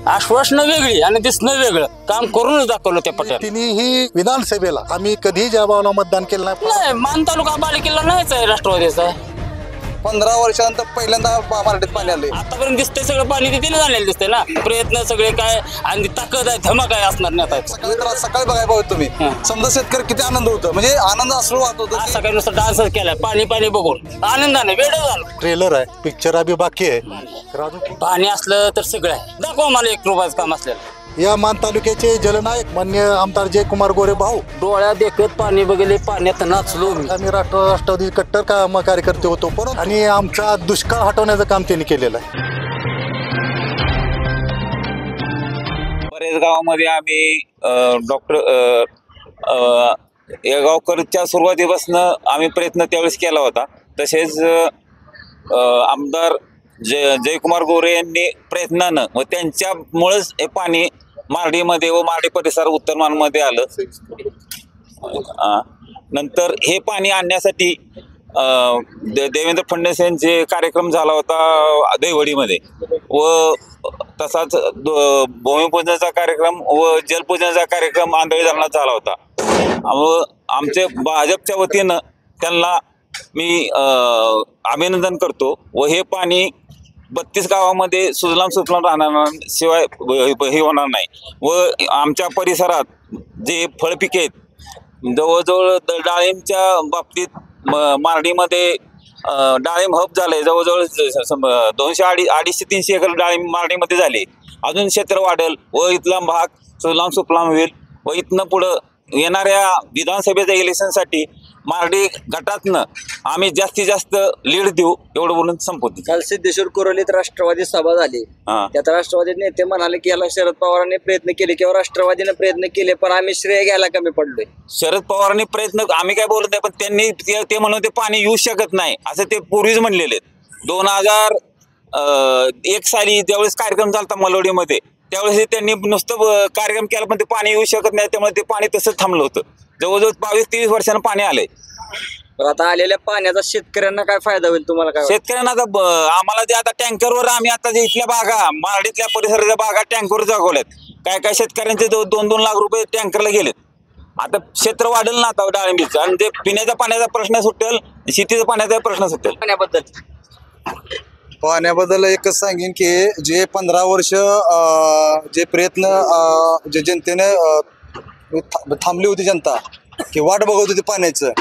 आश्वासनं वेगळी आणि दिसणं वेगळं, काम करूनच दाखवलं त्या पट्यात. तिन्ही विधानसभेला आम्ही कधीही जळगावला मतदान केलं नाही. नाही, मान तालुका पालिकेला नाहीच आहे राष्ट्रवादीचा. 15 वर्षानंतर पहिल्यांदा मराठीत पाणी आले. आतापर्यंत दिसतंय सगळं पाणी तिथे झालेलं दिसतंय ना. प्रयत्न सगळे काय आणि ताकद आहे, धमक आहे असणार नाही आता. सकाळी बघायला पाहिजे तुम्ही, समजा शेतकरी किती आनंद होतो, म्हणजे आनंद अश्रू वाहत होतो. आज सकाळी नुसतं डान्सच केलाय, पाणी पाणी बघून आनंदाने वेळ झालं. ट्रेलर आहे, पिक्चर अभि बाकी आहे. राजू पाणी असलं तर सगळं आहे. दाखवा मला 1 रुपयाचं काम असलेलं. या मान तालुक्याचे जलनायक मान्य आमदार जयकुमार गोरे भाऊ. डोळ्यात देखत पाणी बघितले, पाण्यात नाचलो मी. आम्ही राष्ट्रवादी कट्टर कार्यकर्ते होतो, परंतु आणि आमचा दुष्काळ हटवण्याचं काम त्यांनी केलेलं आहे. बरेच गावामध्ये आम्ही येळगावकरच्या सुरुवातीपासून आम्ही प्रयत्न त्यावेळेस केला होता. तसेच आमदार जयकुमार गोरे यांनी प्रयत्नानं व त्यांच्यामुळेच हे पाणी मार्डीमध्ये व मार्डी परिसर उत्तर मानमध्ये आलं. नंतर हे पाणी आणण्यासाठी देवेंद्र फडणवीस यांचे कार्यक्रम झाला होता दैवडीमध्ये, व तसाच भूमिपूजनाचा कार्यक्रम व जलपूजनाचा कार्यक्रम आंधळी धरणात झाला होता. व आमच्या भाजपच्या वतीनं त्यांना मी अभिनंदन करतो. व हे पाणी 32 गावामध्ये सुजलाम सुफलाम राहणार शिवाय हे होणार नाही. व आमच्या परिसरात जे फळपिके आहेत, जवळजवळ डाळिंबच्या बाबतीत मार्डीमध्ये डाळिंब हब झालंय. जवळजवळ 200-250-300 एकर डाळिंब मार्डीमध्ये झाले. अजून क्षेत्र वाढेल व इथला भाग सुजलाम सुफलाम होईल. व इथनं पुढं येणाऱ्या विधानसभेच्या इलेक्शनसाठी मार्डी गटातनं आम्ही जास्तीत जास्त लीड देऊ, एवढं बोलून संपवतो. काल सिद्धेश्वर कोरोलीत राष्ट्रवादी सभा झाली. त्यात राष्ट्रवादी नेते म्हणाले की याला शरद पवारांनी प्रयत्न केले किंवा राष्ट्रवादीने प्रयत्न केले, पण आम्ही श्रेय घ्यायला कमी पडलोय. शरद पवारांनी प्रयत्न, आम्ही काय बोलत नाही, पण त्यांनी ते म्हणून ते पाणी येऊ शकत नाही असं ते पूर्वीच म्हणलेले. 2001 साली ज्यावेळेस कार्यक्रम झाला मलवडीमध्ये, त्यावेळेस त्यांनी नुसतं कार्यक्रम केला, पण ते पाणी येऊ शकत नाही. त्यामुळे ते पाणी तसंच थांबलं होतं. जवळजवळ 22-23 वर्षांना पाणी आलंय. पण आता आलेल्या पाण्याचा शेतकऱ्यांना काय फायदा होईल तुम्हाला काय? शेतकऱ्यांना आता आम्हाला जे आता टँकरवर आम्ही आता जे इथल्या बागा मार्डीतल्या परिसराच्या बागा टँकरवर जागवल्यात. काय काय शेतकऱ्यांचे 2-2 लाख रुपये टँकरला गेलेत. आता क्षेत्र वाढेल ना आता डाळिंबीचं, आणि ते पिण्याच्या पाण्याचा प्रश्न सुटेल, शेतीचा पाण्याचा प्रश्न सुटेल. पाण्याबद्दल एकच सांगेन की जे 15 वर्ष जे प्रयत्न जे जनतेने थांबली होती, जनता की वाट बघत होती पाण्याचं.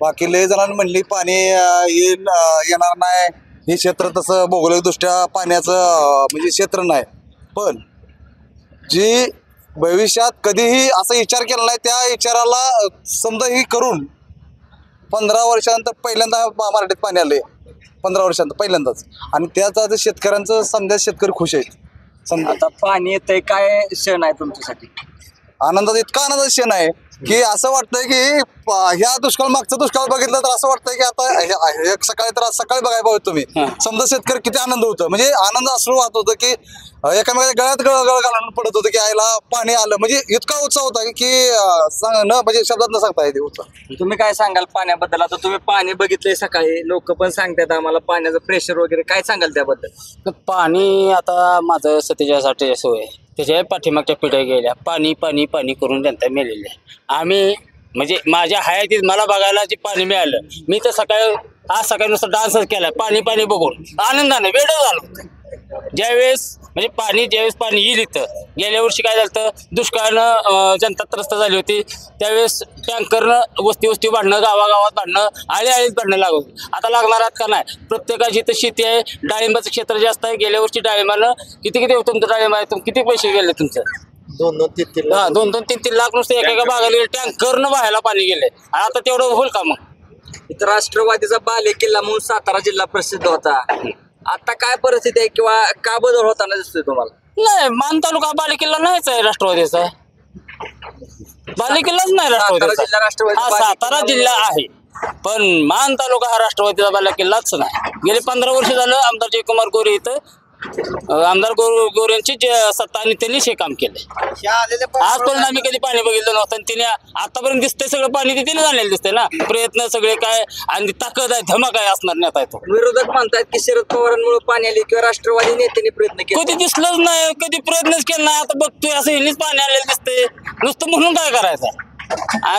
बाकी लय जणांनी म्हणली पाणी येईल येणार नाही, हे क्षेत्र तसं भौगोलिकदृष्ट्या पाण्याचं म्हणजे क्षेत्र नाही. पण जी भविष्यात कधीही असा विचार केला नाही, त्या विचाराला समजा ही करून 15 वर्षानंतर पहिल्यांदा मराठीत पाणी आले. 15 वर्षांत पहिल्यांदाच. आणि त्याचा शेतकऱ्यांचं समजा शेतकरी खुश आहेत. आता पाणी येतंय, काय क्षण आहे तुमच्यासाठी? आनंदाचा इतका आनंदाचा क्षण आहे की असं वाटतंय की ह्या दुष्काळ मागचा दुष्काळ बघितलं तर असं वाटतंय की आता सकाळी तर सकाळी बघायला पाहिजे तुम्ही, समजा शेतकरी किती आनंद होतं, म्हणजे आनंद अश्रू वाहत होतं की एकामेकाच्या गळ्यात गळ घालून पडत होतं की आईला पाणी आलं. म्हणजे इतका उत्साह होता की म्हणजे शब्दात न सांगता येते उत्साह. तुम्ही काय सांगाल पाण्याबद्दल? आता तुम्ही पाणी बघितलंय सकाळी, लोक पण सांगतात आम्हाला पाण्याचं प्रेशर वगैरे, काय सांगाल त्याबद्दल? पाणी आता माझं 47-48 सोय, त्याच्या पाठीमागच्या पिढ्या गेल्या, पाणी पाणी पाणी करून जनता मेलेली आहे. आम्ही म्हणजे माझ्या हयातीत मला बघायला जे पाणी मिळालं, मी तर आज सकाळी नुसतं डान्सच केलाय, पाणी पाणी बघून आनंदाने वेळ झालो. ज्यावेळेस पाणी येईल इथं, गेल्या वर्षी काय झालं, दुष्काळानं जनता त्रस्त झाली होती. त्यावेळेस टँकरनं वस्ती भांडणं, गावागावात भांडणं, आळीत भांडणं लागत. आता लागणार आहात का नाही? प्रत्येकाची इथं शेती आहे, डाळिंबाचं क्षेत्र जास्त आहे. गेल्या वर्षी डाळिंबानं किती तुमचं डाळिंब आहे, किती पैसे गेले तुमचं? 2-3 लाख नुसतं एका भागाला गेले, टँकरनं व्हायला पाणी गेले. आता तेवढं होईल का मग? इथं राष्ट्रवादीचा बाले किल्ला म्हणून सातारा जिल्हा प्रसिद्ध होता. आता काय परिस्थिती आहे किंवा का बदल होताना दिसतोय तुम्हाला? नाही, मान तालुका बालेकिल्ला नाहीच आहे राष्ट्रवादीचा. बालेकिल्लाच नाही राष्ट्रवादीचा. हा सातारा जिल्हा आहे, पण मान तालुका हा राष्ट्रवादीचा बालेकिल्लाच नाही. गेले 15 वर्ष झालं आमदार जयकुमार गोरे इथं आमदार गोरेंची सत्ता आणि त्यांनीच हे काम केलंय. आजपर्यंत आम्ही कधी पाणी बघितलं नव्हतं आणि तिने आतापर्यंत दिसतंय सगळं पाणी तिने झालेलं दिसतंय ना. प्रयत्न सगळे काय आणि ताकद आहे, धमक आहे असणार नेता येतो. विरोधक म्हणतात की शरद पवारांमुळे पाणी आले किंवा राष्ट्रवादी नेत्यांनी प्रयत्न केले. कधी दिसलंच नाही, कधी प्रयत्नच केला नाही. आता बघतोय असं ह्यांनीच पाणी आलेलं दिसतंय. नुसतं म्हणून काय करायचं.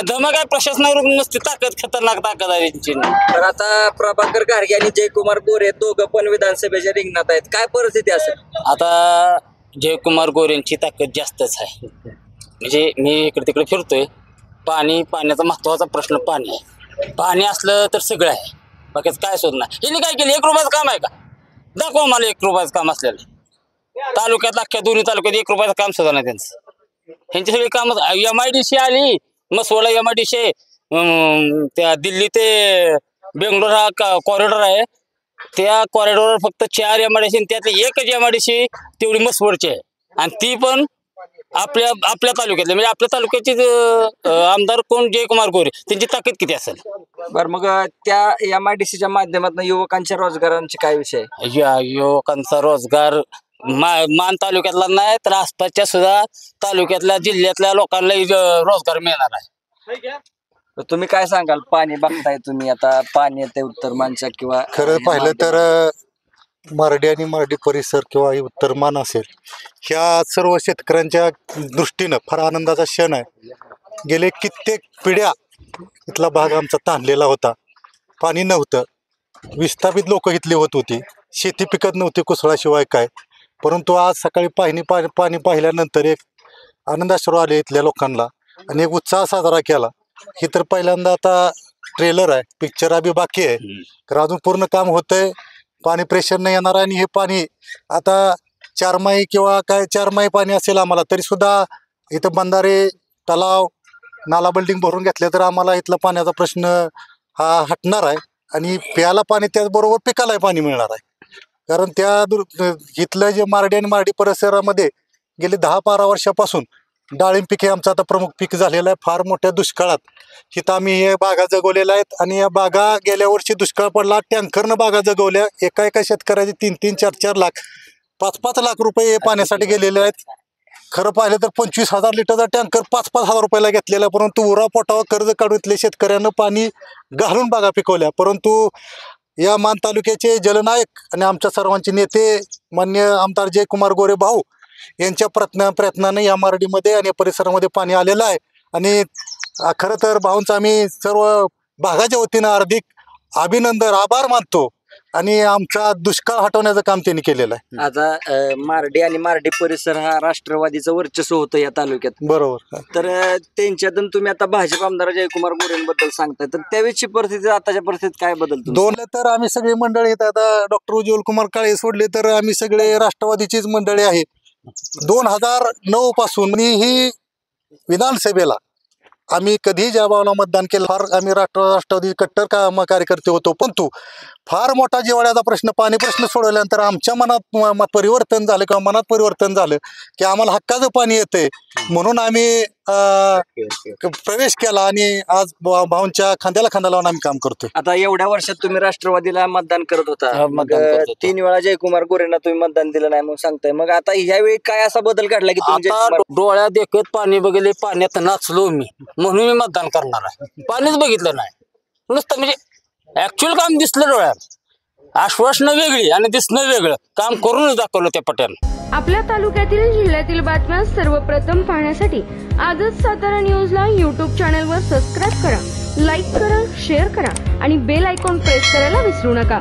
धमक आहे प्रशासनावर, नुसती ताकद, खतरनाक ताकद आहे त्यांची. तर आता प्रभाकर घारगे आणि जयकुमार गोरे दोघं पण विधानसभेच्या रिंगणात आहेत. काय परिस्थिती असेल? आता जयकुमार गोरेंची ताकद जास्तच आहे. म्हणजे मी इकडे तिकडे फिरतोय, पाण्याचा महत्वाचा प्रश्न पाणी आहे. पाणी असलं तर सगळं आहे, बाकीच काय शोध नाही. यांनी काय केलं? 1 रुपयाचं काम आहे का? दाखवा मला 1 रुपयाचं काम असलेलं. तालुक्यात, अख्ख्या दोन्ही तालुक्यात 1 रुपयाचं काम सुद्धा नाही त्यांचं. ह्यांची सगळी काम MIDC आली, मसवडा MIDC, त्या दिल्ली ते बेंगलोर हा कॉरिडॉर आहे. त्या कॉरिडॉरवर फक्त 4 MIDC, त्यातली एकच MIDC तेवढी मसवडची आहे. आणि ती पण आपल्या तालुक्यातले, म्हणजे आपल्या तालुक्याचे आमदार कोण? जयकुमार गोरे. त्यांची ताकद किती असेल? बरं, मग त्या MIDCच्या माध्यमातून युवकांच्या रोजगारांचे काय विषय? युवकांचा रोजगार मान तालुक्यातला नाही तर आसपासच्या सुद्धा तालुक्यातल्या, जिल्ह्यातल्या लोकांना रोजगार मिळणार आहे. तुम्ही काय सांगाल? पाणी बघताय तुम्ही, आता पाणी येते उत्तर मानच्या किंवा खरं पाहिलं तर मारडी आणि मारडी परिसर किंवा उत्तर मान असेल, ह्या सर्व शेतकऱ्यांच्या दृष्टीनं फार आनंदाचा क्षण आहे. गेले कित्येक पिढ्या इथला भाग आमचा ताणलेला होता, पाणी नव्हतं, विस्थापित लोक इथली होत होती, शेती पिकत नव्हती कुसळाशिवाय काय. परंतु आज सकाळी पाणी पाहिल्यानंतर एक आनंदाश्रू आले इथल्या लोकांना आणि एक उत्साह साजरा केला. ही तर पहिल्यांदा आता ट्रेलर आहे, पिक्चर अभि बाकी आहे, कारण अजून पूर्ण काम होतंय. पाणी प्रेशर नाही येणार आणि हे पाणी आता 4 माही किंवा काय 4 माही पाणी असेल आम्हाला, तरी सुद्धा इथं बंधारे, तलाव, नाला बिल्डिंग भरून घेतले तर आम्हाला इथला पाण्याचा प्रश्न हा हटणार आहे. आणि प्यायला पाणी, त्याचबरोबर पिकालाही पाणी मिळणार आहे. कारण इथलं जे मारडी आणि मारडी परिसरामध्ये गेले 10-12 वर्षापासून डाळिंब पीक हे आमचं आता प्रमुख पीक झालेलं आहे. फार मोठ्या दुष्काळात इथं आम्ही हे बागा जगवलेल्या आहेत आणि या बागा गेल्या वर्षी दुष्काळ पडला, टँकरनं बागा जगवल्या. एका शेतकऱ्याचे 3-3, 4-4 लाख, 5-5 लाख रुपये पाण्यासाठी गेलेले आहेत. खरं पाहिलं तर 25,000 लिटरचा टँकर 5-5 हजार रुपयाला घेतलेला. परंतु उरा पोटावर कर्ज काढून इथले शेतकऱ्यांना पाणी घालून बागा पिकवल्या. परंतु या मान तालुक्याचे जलनायक आणि आमच्या सर्वांचे नेते मान्य आमदार जयकुमार गोरे भाऊ यांच्या प्रयत्नाने या मारडीमध्ये आणि परिसरामध्ये पाणी आलेलं आहे. आणि खरं तर भाऊंचं आम्ही सर्व भागाच्या वतीनं हार्दिक अभिनंदन, आभार मानतो. आणि आमचा दुष्काळ हटवण्याचं काम त्यांनी केलेलं आहे. आता मारडी आणि मारडी परिसर हा राष्ट्रवादीचं वर्चस्व होतं या तालुक्यात, बरोबर. तर त्यांच्यातून तुम्ही आता भाजप आमदार जयकुमार गोरेंबद्दल सांगताय, तर त्यावेळेची परिस्थिती आताच्या परिस्थितीत काय बदलतो? दोन तर आम्ही सगळी मंडळी येत, आता डॉक्टर उज्ज्वल कुमार काळे सोडले तर आम्ही सगळे राष्ट्रवादीचीच मंडळी आहेत. 2009 पासून ही विधानसभेला आम्ही कधीही ज्या भावना मतदान केलं, फार आम्ही राष्ट्रवादी कट्टर कार्यकर्ते होतो. परंतु फार मोठा जिव्हाळ्याचा प्रश्न, पाणी प्रश्न सोडवल्यानंतर आमच्या मनात परिवर्तन झालं किंवा मनात परिवर्तन झालं की आम्हाला हक्काचं पाणी येतंय, म्हणून आम्ही प्रवेश केला आणि आज भाऊंच्या खांद्याला खांदा लावून आम्ही काम करतोय. आता एवढ्या वर्षात तुम्ही राष्ट्रवादीला मतदान करत होता, मतदान करत होतो. 3 वेळा जयकुमार गोरेंना तुम्ही मतदान दिलं नाही म्हणून सांगताय. मग आता ह्यावेळी काय असा बदल घडला की आता डोळ्यात देखत पाणी बघितले, पाण्यात नाचलो मी, म्हणून मी मतदान करणार आहे. पाणीच बघितलं नाही, नुसतं म्हणजे ऍक्च्युअल काम दिसलं डोळ्यात. आश्वासनं वेगळी आणि दिसणं वेगळं, काम करूनच दाखवलं त्या पट्यानं. आपल्या तालुक्यातील जिल्ह्यातील बातम्या सर्वप्रथम पाहण्यासाठी आजच सातारा न्यूजला YouTube चॅनलवर सबस्क्राईब करा, लाईक करा, शेअर करा आणि बेल आयकॉन प्रेस करायला विसरू नका.